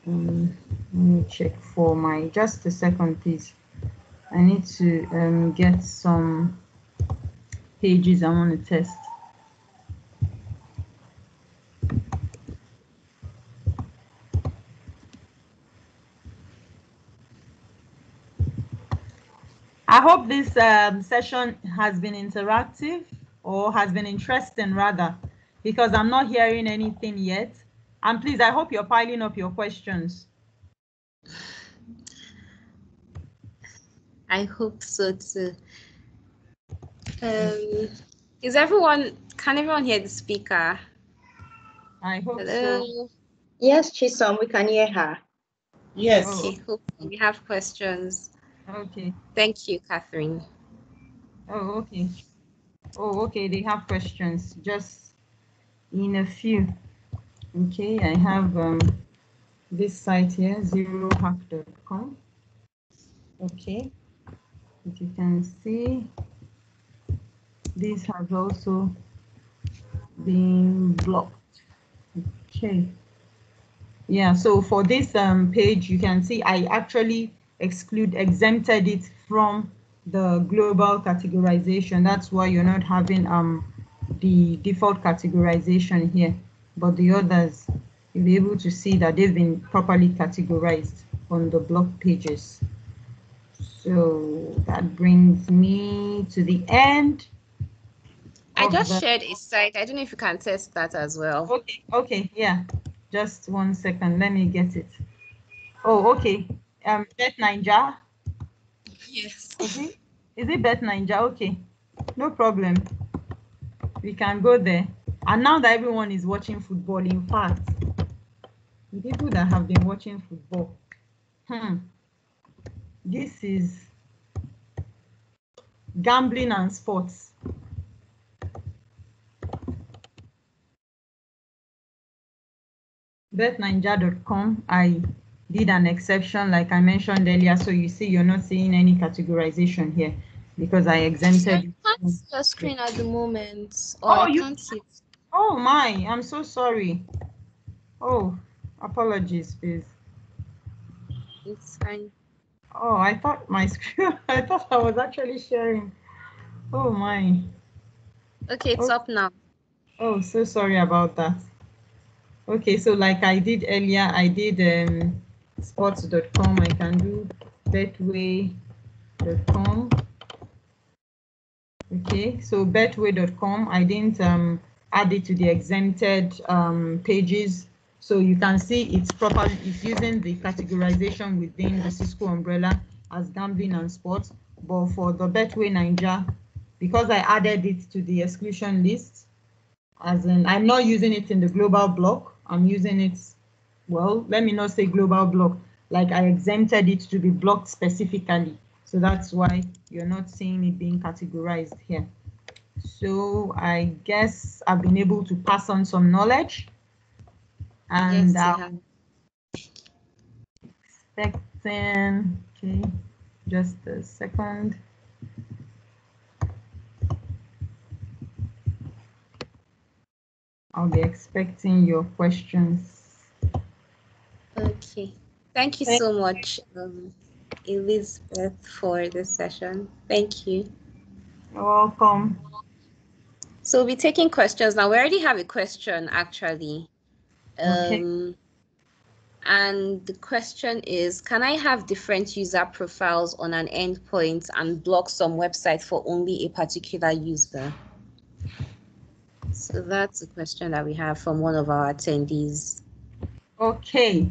Let me check for my, just a second please. I need to get some pages I want to test. I hope this session has been interactive, or has been interesting rather, because I'm not hearing anything yet. And please, I hope you're piling up your questions. I hope so too. Is everyone, can everyone hear the speaker? I hope Hello? so. Yes, Chisom, we can hear her. Yes. Okay, hope we have questions. Okay. Thank you, Catherine. Oh, okay. Oh, okay, they have questions, just in a few. Okay, I have this site here, zerohack.com. Okay, as you can see, this has also been blocked. Okay. Yeah, so for this page, you can see I actually exempted it from the global categorization. That's why you're not having the default categorization here, but the others, you'll be able to see that they've been properly categorized on the blog pages. So that brings me to the end. I just shared a site. I don't know if you can test that as well. Okay, okay, yeah. Just 1 second, let me get it. Oh, okay. Bet Ninja. Yes. Is it Bet Ninja? Okay, no problem. We can go there. And now that everyone is watching football, in fact, the people that have been watching football, this is gambling and sports. BetNinja.com, I did an exception like I mentioned earlier, so you see you're not seeing any categorization here because I exempted. I can't see your screen at the moment. Oh, I can't see it. Oh my, I'm so sorry. Oh, apologies, please. It's fine. Oh, I thought my screen, I thought I was actually sharing. Oh my. Okay, it's up now. Oh, so sorry about that. Okay, so like I did earlier, I did sports.com. I can do betway.com. Okay, so betway.com, I didn't add it to the exempted pages. So you can see it's using the categorization within the Cisco umbrella as gambling and sports. But for the Betway Ninja, because I added it to the exclusion list, as in I'm not using it in the global block, I'm using it, well, let me not say global block, like I exempted it to be blocked specifically. So that's why you're not seeing it being categorized here. So I guess I've been able to pass on some knowledge. And yes, expecting, okay, just a second. I'll be expecting your questions. Okay. Thank you so much, Elizabeth, for this session. Thank you. You're welcome. So we'll be taking questions now. We already have a question, actually. Okay. And the question is, can I have different user profiles on an endpoint and block some website for only a particular user? So that's a question that we have from one of our attendees. Okay.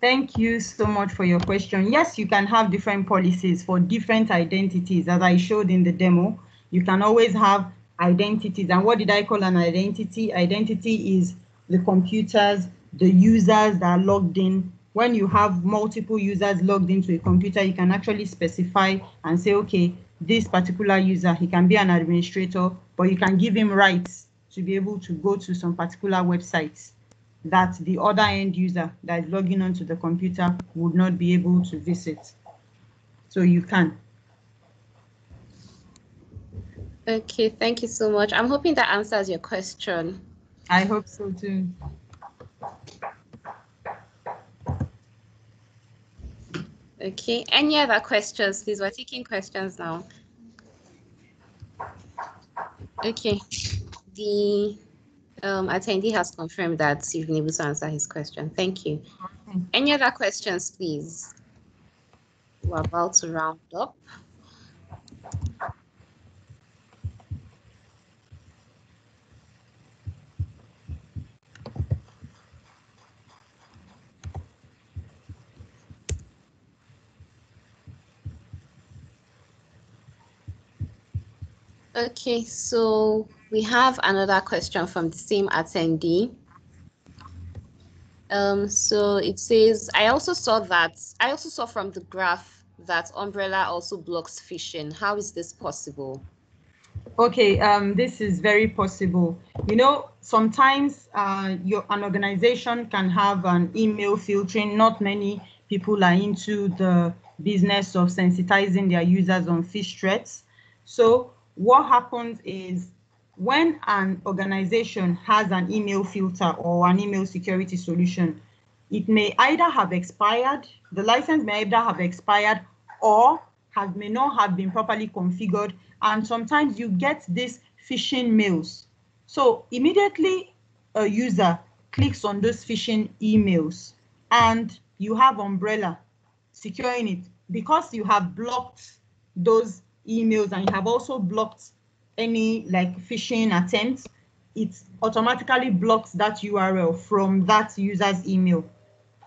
Thank you so much for your question. Yes, you can have different policies for different identities. As I showed in the demo, you can always have identities. And what did I call an identity? Identity is the computers, the users that are logged in. When you have multiple users logged into a computer, you can actually specify and say, okay, this particular user, he can be an administrator, but you can give him rights to be able to go to some particular websites that the other end user that is logging onto the computer would not be able to visit. So you can. Okay, thank you so much. I'm hoping that answers your question. I hope so too. Okay, any other questions, please? We're taking questions now. Okay, the attendee has confirmed that you've been able to answer his question. Thank you. Okay. Any other questions, please? We're about to round up. Okay, so we have another question from the same attendee. So it says, I also saw from the graph that Umbrella also blocks phishing. How is this possible? Okay, this is very possible. You know, sometimes an organization can have an email filtering. Not many people are into the business of sensitizing their users on phish threats. So what happens is when an organization has an email filter or an email security solution, it may either have expired, the license may either have expired or may not have been properly configured, and sometimes you get these phishing mails. So immediately a user clicks on those phishing emails and you have Umbrella securing it. Because you have blocked those emails and you have also blocked any like phishing attempts, it automatically blocks that URL from that user's email,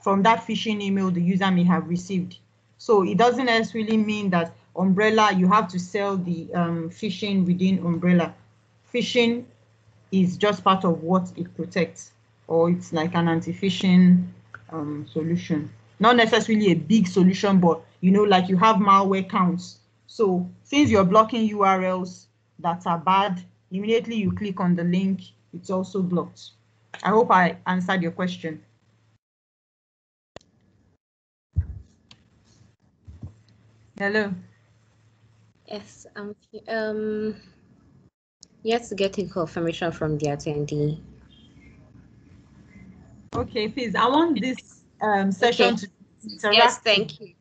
from that phishing email the user may have received. So it doesn't necessarily mean that Umbrella, you have to sell the phishing within Umbrella. Phishing is just part of what it protects, or it's like an anti-phishing solution. Not necessarily a big solution, but you know, like you have malware counts. So since you're blocking URLs that are bad, immediately you click on the link, it's also blocked. I hope I answered your question. Hello. Yes, yet to get a confirmation from the attendee. Okay, please. I want this session to be interactive. Yes, thank you.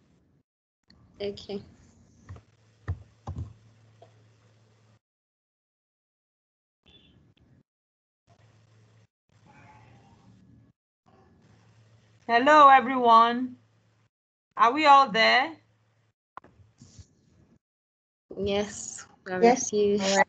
Okay. Hello, everyone. Are we all there? Yes, we're Yes. with you. All right.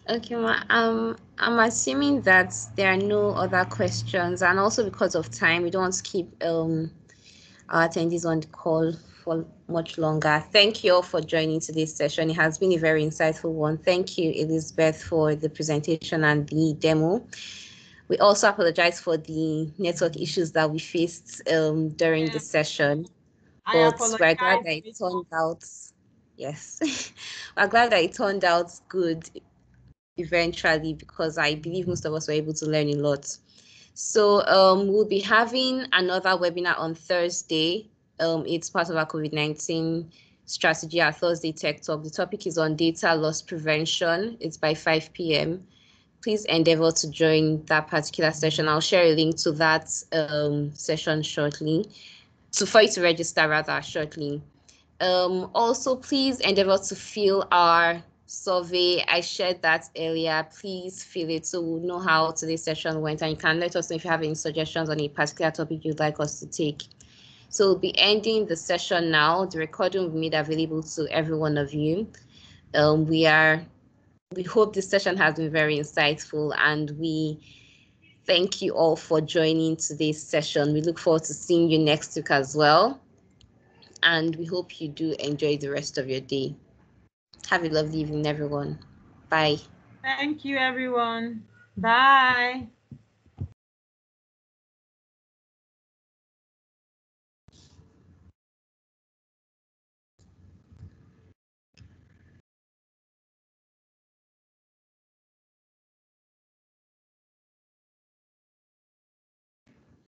Okay, I'm assuming that there are no other questions, and also because of time, we don't want to keep our attendees on the call for much longer. Thank you all for joining today's session. It has been a very insightful one. Thank you, Elizabeth, for the presentation and the demo. We also apologize for the network issues that we faced during the session, but we're glad that it turned out. Yes, we're glad that it turned out good eventually, because I believe most of us were able to learn a lot. So we'll be having another webinar on Thursday. It's part of our COVID-19 strategy, our Thursday Tech Talk. The topic is on data loss prevention. It's by 5 p.m. Please endeavor to join that particular session. I'll share a link to that session shortly, for you to register rather shortly. Also, please endeavor to fill our survey. I shared that earlier. Please fill it so we'll know how today's session went, and you can let us know if you have any suggestions on a particular topic you'd like us to take. So we'll be ending the session now. The recording will be made available to every one of you. We hope this session has been very insightful, and we thank you all for joining today's session. We look forward to seeing you next week as well. And we hope you do enjoy the rest of your day. Have a lovely evening, everyone. Bye. Thank you, everyone. Bye.